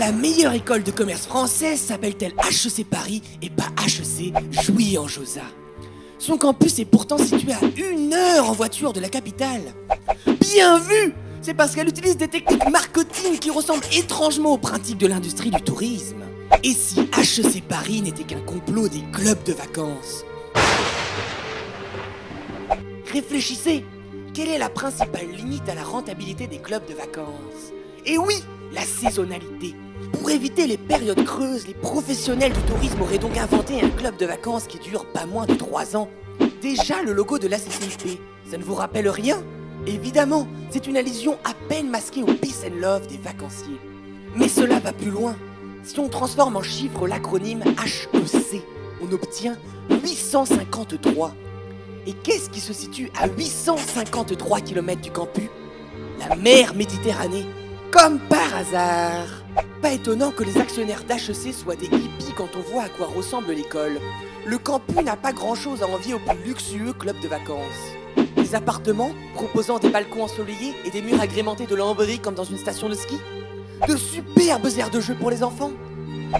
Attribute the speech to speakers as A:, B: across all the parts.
A: la meilleure école de commerce française s'appelle-t-elle HEC Paris et pas HEC Jouy-en-Josas? Son campus est pourtant situé à 1 heure en voiture de la capitale. Bien vu! C'est parce qu'elle utilise des techniques marketing qui ressemblent étrangement aux pratiques de l'industrie du tourisme. Et si HEC Paris n'était qu'un complot des clubs de vacances? Réfléchissez, quelle est la principale limite à la rentabilité des clubs de vacances? Et oui, la saisonnalité. Pour éviter les périodes creuses, les professionnels du tourisme auraient donc inventé un club de vacances qui dure pas moins de 3 ans. Déjà, le logo de l'ACCIP, ça ne vous rappelle rien? Évidemment, c'est une allusion à peine masquée au peace and love des vacanciers. Mais cela va plus loin. Si on transforme en chiffres l'acronyme HEC, on obtient 853. Et qu'est-ce qui se situe à 853 km du campus? La mer Méditerranée. Comme par hasard. Pas étonnant que les actionnaires d'HEC soient des hippies quand on voit à quoi ressemble l'école. Le campus n'a pas grand-chose à envier au plus luxueux club de vacances. Des appartements proposant des balcons ensoleillés et des murs agrémentés de lambris comme dans une station de ski. De superbes aires de jeu pour les enfants.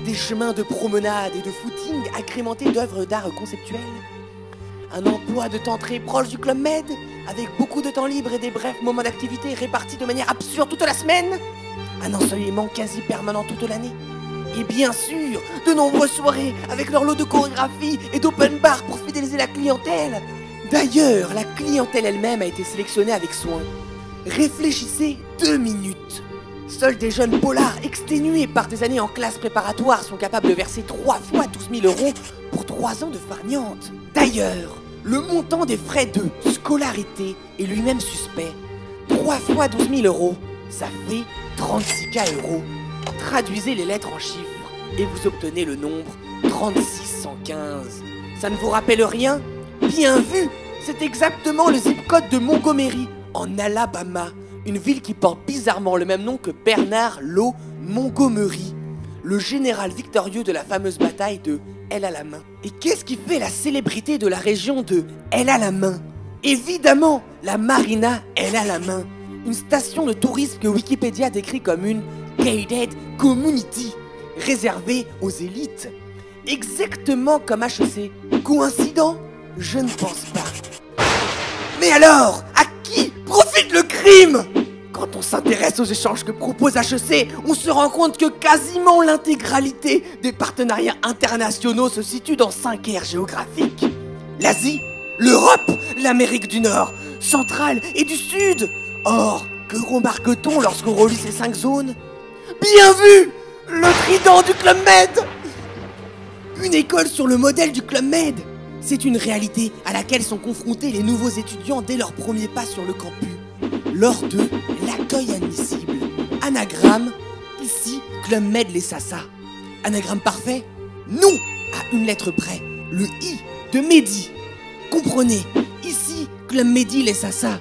A: Des chemins de promenade et de footing agrémentés d'œuvres d'art conceptuelles. Un emploi de temps très proche du Club Med, avec beaucoup de temps libre et des brefs moments d'activité répartis de manière absurde toute la semaine. Un ensoleillement quasi permanent toute l'année. Et bien sûr, de nombreuses soirées avec leur lot de chorégraphie et d'open bar pour fidéliser la clientèle. D'ailleurs, la clientèle elle-même a été sélectionnée avec soin. Réfléchissez 2 minutes. Seuls des jeunes polars exténués par des années en classe préparatoire sont capables de verser 3 fois 12 000 € pour 3 ans de farniente. D'ailleurs, le montant des frais de scolarité est lui-même suspect. 3 fois 12 000 €, ça fait 36K €. Traduisez les lettres en chiffres et vous obtenez le nombre 3615. Ça ne vous rappelle rien? Bien vu! C'est exactement le zip code de Montgomery, en Alabama. Une ville qui porte bizarrement le même nom que Bernard Law Montgomery, le général victorieux de la fameuse bataille de El-Alamein. Et qu'est-ce qui fait la célébrité de la région de El-Alamein? Évidemment, la marina El-Alamein, une station de tourisme que Wikipédia décrit comme une gated community, réservée aux élites. Exactement comme HEC. Coïncident? Je ne pense pas. Mais alors, à qui profite le crime? Quand on s'intéresse aux échanges que propose HEC, on se rend compte que quasiment l'intégralité des partenariats internationaux se situe dans 5 aires géographiques. L'Asie, l'Europe, l'Amérique du Nord, centrale et du Sud. Or, que remarque-t-on lorsqu'on relie ces 5 zones? Bien vu! Le trident du Club Med! Une école sur le modèle du Club Med. C'est une réalité à laquelle sont confrontés les nouveaux étudiants dès leur premier pas sur le campus. Lors de l'accueil admissible. Anagramme, ici, Club Med les Sasa. Anagramme parfait? Non! À une lettre près. Le I de Mehdi. Comprenez, ici, Club Mehdi les Sasa.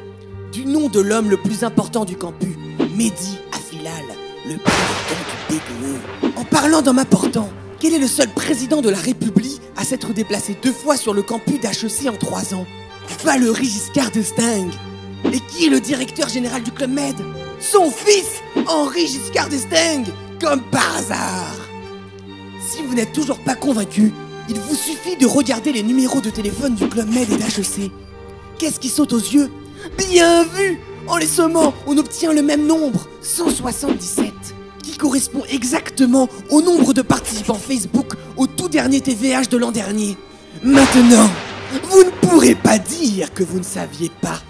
A: Du nom de l'homme le plus important du campus, Mehdi Afilal, le président du BDE. En parlant d'homme important, quel est le seul président de la République à s'être déplacé 2 fois sur le campus d'HEC en 3 ans? Valéry Giscard d'Estaing. Et qui est le directeur général du Club Med? Son fils, Henri Giscard d'Estaing, comme par hasard. Si vous n'êtes toujours pas convaincu, il vous suffit de regarder les numéros de téléphone du Club Med et d'HEC. Qu'est-ce qui saute aux yeux? Bien vu! En les sommant, on obtient le même nombre, 177, qui correspond exactement au nombre de participants Facebook au tout dernier TVH de l'an dernier. Maintenant, vous ne pourrez pas dire que vous ne saviez pas.